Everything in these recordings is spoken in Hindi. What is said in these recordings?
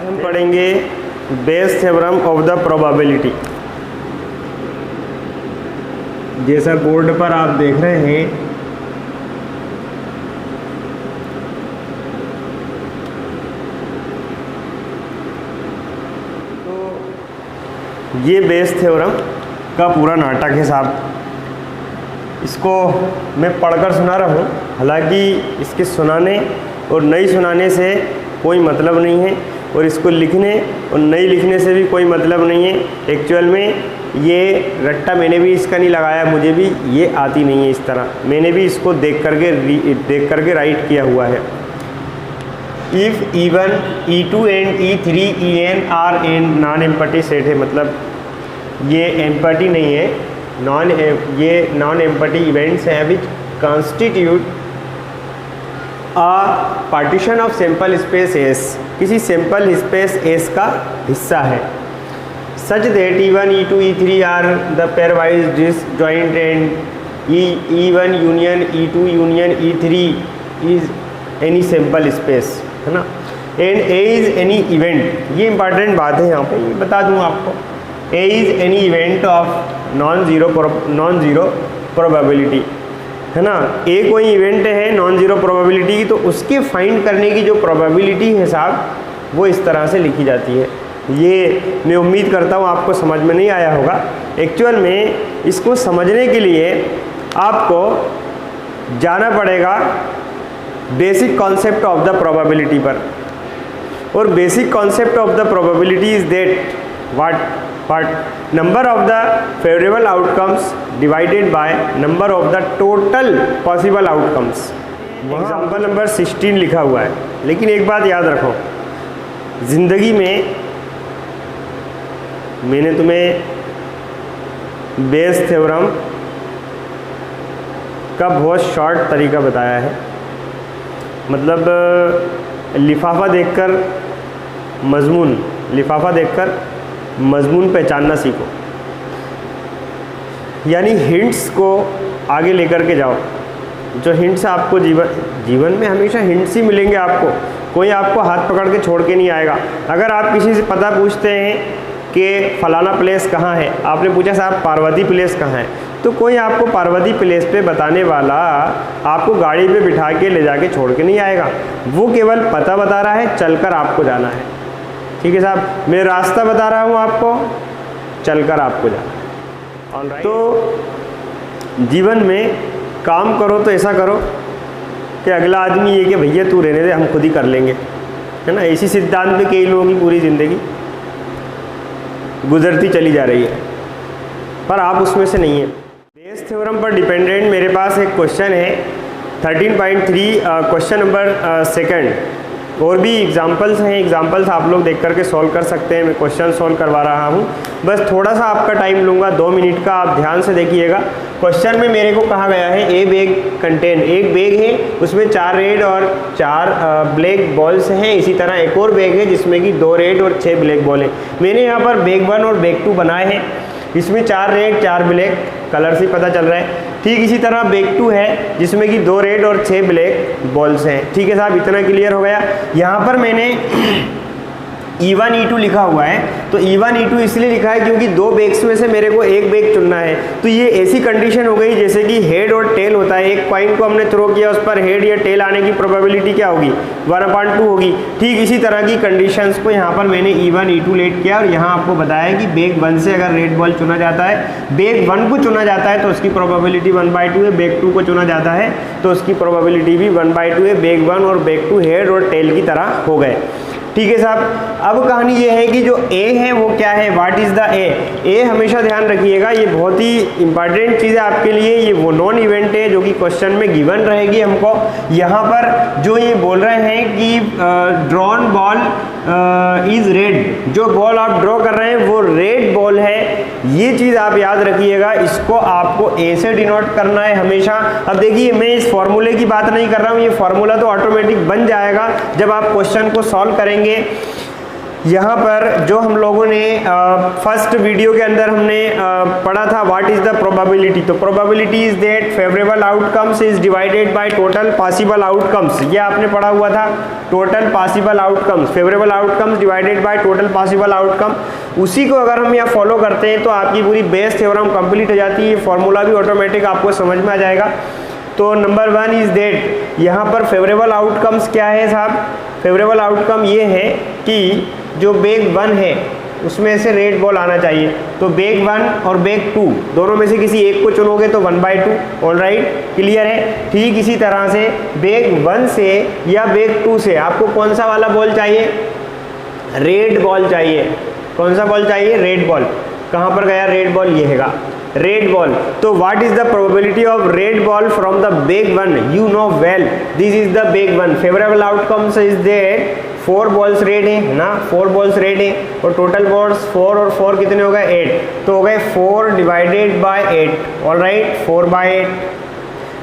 हम पढ़ेंगे Bayes theorem of the probability. जैसा बोर्ड पर आप देख रहे हैं, तो ये बेस थ्योरम का पूरा नाटक है साहब। इसको मैं पढ़कर सुना रहा हूँ, हालांकि इसके सुनाने और नहीं सुनाने से कोई मतलब नहीं है, और इसको लिखने और नहीं लिखने से भी कोई मतलब नहीं है। एक्चुअल में ये रट्टा मैंने भी इसका नहीं लगाया, मुझे भी ये आती नहीं है इस तरह। मैंने भी इसको देख करके राइट किया हुआ है। इफ़ E1, E2 एंड E3 En are n non empty set है, मतलब ये एम्पटी नहीं है, ये नॉन एम्पटी इवेंट्स हैं which constitute a partition of sample space S, किसी सैंपल स्पेस एस का हिस्सा है। Such that E1, E2, E3 are the pairwise disjoint and E1 union E2 union E3 is any sample space, है ना, and A is any event. ये इंपॉर्टेंट बात है यहाँ पे, ये बता दूँ आपको। A is any event of non zero probability, है ना। ए कोई इवेंट है नॉन ज़ीरो प्रोबेबिलिटी की, तो उसके फाइंड करने की जो प्रोबेबिलिटी है साहब, वो इस तरह से लिखी जाती है। ये मैं उम्मीद करता हूँ आपको समझ में नहीं आया होगा। एक्चुअल में इसको समझने के लिए आपको जाना पड़ेगा basic concept of the probability पर। और basic concept of the probability is that what number of the favourable outcomes divided by number of the total possible outcomes. Example number 16 लिखा हुआ है, लेकिन एक बात याद रखो, ज़िंदगी में मैंने तुम्हें बेस थ्योरम का बहुत शॉर्ट तरीका बताया है। मतलब लिफाफा देखकर मजमून पहचानना सीखो, यानी हिंट्स को आगे लेकर के जाओ। जो हिंट्स आपको जीवन में हमेशा हिंट्स ही मिलेंगे आपको, कोई आपको हाथ पकड़ के छोड़ के नहीं आएगा। अगर आप किसी से पता पूछते हैं कि फलाना प्लेस कहाँ है, आपने पूछा साहब पार्वती प्लेस कहाँ है, तो कोई आपको पार्वती प्लेस पे बताने वाला आपको गाड़ी पे बिठा के ले जाके छोड़ के नहीं आएगा। वो केवल पता बता रहा है, चलकर आपको जाना है। ठीक है साहब, मैं रास्ता बता रहा हूँ आपको, चलकर आपको जाना है। तो जीवन में काम करो तो ऐसा करो कि अगला आदमी ये कि भैया तू रहने दे, हम खुद ही कर लेंगे, है ना। इसी सिद्धांत पे कई लोगों की पूरी ज़िंदगी गुजरती चली जा रही है, पर आप उसमें से नहीं है। बेस थ्योरम पर डिपेंडेंट मेरे पास एक क्वेश्चन है 13.3 क्वेश्चन नंबर 2। और भी एग्जांपल्स हैं, एग्जांपल्स आप लोग देख करके सॉल्व कर सकते हैं। मैं क्वेश्चन सॉल्व करवा रहा हूँ, बस थोड़ा सा आपका टाइम लूँगा, 2 मिनट का, आप ध्यान से देखिएगा। क्वेश्चन में मेरे को कहा गया है ए बैग कंटेन, एक बैग है उसमें 4 रेड और 4 ब्लैक बॉल्स हैं। इसी तरह एक और बैग है जिसमें कि 2 रेड और 6 ब्लैक बॉल हैं। मैंने यहाँ पर बैग 1 और बैग 2 बनाए हैं, इसमें 4 रेड 4 ब्लैक, कलर से पता चल रहा है। ठीक इसी तरह बैग 2 है जिसमें कि 2 रेड और 6 ब्लैक बॉल्स हैं। ठीक है साहब, इतना क्लियर हो गया। यहाँ पर मैंने E1 E2 लिखा हुआ है, तो E1 E2 इसलिए लिखा है क्योंकि 2 बैग्स में से मेरे को एक बैग चुनना है। तो ये ऐसी कंडीशन हो गई जैसे कि हेड और टेल होता है, एक कॉइन को हमने थ्रो किया, उस पर हेड या टेल आने की प्रोबेबिलिटी क्या होगी, 1/2 होगी। ठीक इसी तरह की कंडीशंस को यहाँ पर मैंने E1 E2 लेट किया, और यहाँ आपको बताया कि बैग 1 से अगर रेड बॉल चुना जाता है, बैग 1 को चुना जाता है तो उसकी प्रोबेबिलिटी 1/2 है, बैग 2 को चुना जाता है तो उसकी प्रोबेबिलिटी भी 1/2 है। बैग 1 और बैग 2 हेड और टेल की तरह हो गए। ठीक है साहब, अब कहानी ये है कि जो ए है वो क्या है, व्हाट इज़ द ए हमेशा ध्यान रखिएगा, ये बहुत ही इंपॉर्टेंट चीज़ है आपके लिए। ये वो नॉन इवेंट है जो कि क्वेश्चन में गिवन रहेगी हमको। यहाँ पर जो ये बोल रहे हैं कि ड्रॉन बॉल इज़ रेड, जो बॉल आप ड्रॉ कर रहे हैं वो रेड बॉल है, ये चीज़ आप याद रखिएगा। इसको आपको ए से डिनोट करना है हमेशा। अब देखिए, मैं इस फॉर्मूले की बात नहीं कर रहा हूँ, ये फॉर्मूला तो ऑटोमेटिक बन जाएगा जब आप क्वेश्चन को सॉल्व करेंगे। यहाँ पर जो हम लोगों ने फर्स्ट वीडियो के अंदर हमने पढ़ा था व्हाट इज द प्रोबेबिलिटी, तो probability is that favourable outcomes is divided by total possible outcomes, ये आपने पढ़ा हुआ था। Total possible outcomes, favourable outcomes divided by total possible outcome, उसी को अगर हम यहाँ फॉलो करते हैं तो आपकी पूरी बेस थ्योरम कंप्लीट हो जाती है। फॉर्मूला भी ऑटोमेटिक आपको समझ में आ जाएगा। तो नंबर 1 इज दैट, यहाँ पर फेवरेबल आउटकम्स क्या है साहब? फेवरेबल आउटकम ये है कि जो बेग 1 है उसमें से रेड बॉल आना चाहिए। तो बेग 1 और बेग 2 दोनों में से किसी एक को चुनोगे तो 1/2। ऑल राइट, क्लियर है। ठीक इसी तरह से बेग 1 से या बेग 2 से आपको कौन सा वाला बॉल चाहिए? रेड बॉल चाहिए। कौन सा बॉल चाहिए? Red ball. कहाँ पर गया रेड बॉल? ये हैगा रेड बॉल। तो what is the probability of red ball from the bag 1? You know well, this is the bag 1। Favourable outcomes is that 4 balls red है ना, 4 बॉल्स रेड है और टोटल बॉल्स 4 और 4 कितने हो गए? 8। तो हो गए 4 डिवाइडेड बाय 8। All right, 4/8।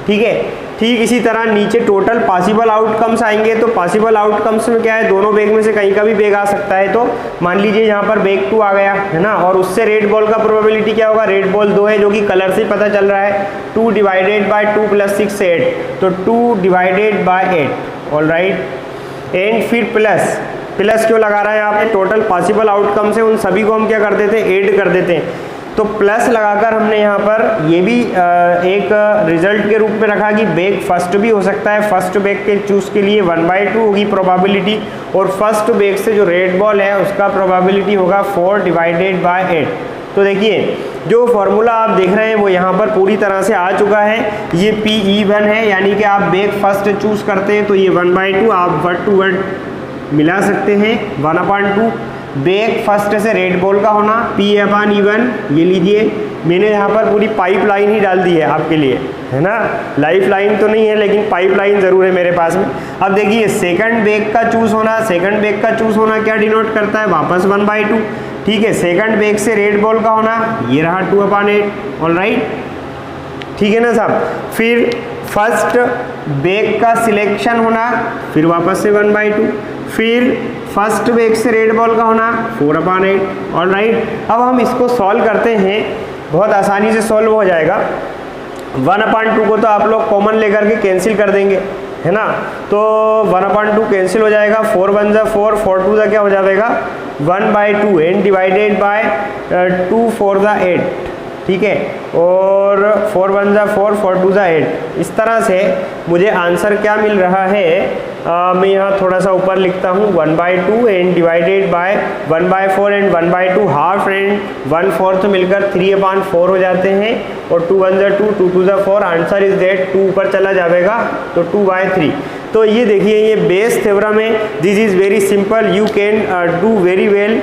ठीक है। ठीक इसी तरह नीचे टोटल पॉसिबल आउटकम्स आएंगे। तो पॉसिबल आउटकम्स में क्या है? दोनों बेग में से कहीं का भी बेग आ सकता है। तो मान लीजिए यहाँ पर बेग 2 आ गया है ना, और उससे रेड बॉल का प्रोबेबिलिटी क्या होगा? रेड बॉल 2 है जो कि कलर से पता चल रहा है। 2 डिवाइडेड बाय 2 + 6 8, तो 2 divided by 8। All right, and फिर प्लस क्यों लगा रहा है यहाँ पे? टोटल पॉसिबल आउटकम्स है, उन सभी को हम क्या कर देते हैं? ऐड कर देते हैं। तो प्लस लगाकर हमने यहाँ पर ये भी एक रिजल्ट के रूप में रखा कि बेग फर्स्ट भी हो सकता है। फर्स्ट बेग के चूज के लिए 1/2 होगी प्रोबेबिलिटी, और फर्स्ट बेग से जो रेड बॉल है उसका प्रोबेबिलिटी होगा 4 डिवाइडेड बाय 8। तो देखिए जो फॉर्मूला आप देख रहे हैं वो यहाँ पर पूरी तरह से आ चुका है। ये PE1 है, यानी कि आप बेग फर्स्ट चूज करते हैं तो ये 1/2 आप वर्ड टू वर्ड मिला सकते हैं। 1/2 बेग फर्स्ट से रेड बॉल का होना, P/E1। ये लीजिए, मैंने यहाँ पर पूरी पाइप लाइन ही डाल दी है आपके लिए, है ना। लाइफ लाइन तो नहीं है लेकिन पाइप लाइन ज़रूर है मेरे पास में। अब देखिए सेकंड बेग का चूज होना, सेकंड बेग का चूज होना क्या डिनोट करता है? वापस 1/2। ठीक है। सेकंड बेग से रेड बॉल का होना, ये रहा 2/8। ऑल राइट, ठीक है ना साहब। फिर फर्स्ट बेग का सिलेक्शन होना, फिर वापस से 1/2। फिर फर्स्ट बेग से रेड बॉल का होना 4/8। ऑल राइट, अब हम इसको सॉल्व करते हैं, बहुत आसानी से सॉल्व हो जाएगा। 1/2 को तो आप लोग कॉमन लेकर के कैंसिल कर देंगे, है ना। तो 1/2 कैंसिल हो जाएगा, 4 1 जा 4, 4 2 जा क्या हो जाएगा? 1/2 एंड डिवाइडेड बाय 2 4 जा 8। ठीक है, और 4 1 जा 4, 4 2 जा 8। इस तरह से मुझे आंसर क्या मिल रहा है? मैं यहाँ थोड़ा सा ऊपर लिखता हूँ 1/2 and divided by 1/4 and 1/2 half and 1/4 मिलकर 3/4 हो जाते हैं, और 2 1 जा 2, 2 2 जा 4। आंसर इज दैट 2 ऊपर चला जाएगा तो 2/3। तो ये देखिए ये बेस थ्योरम है। This is very simple, you can do very well.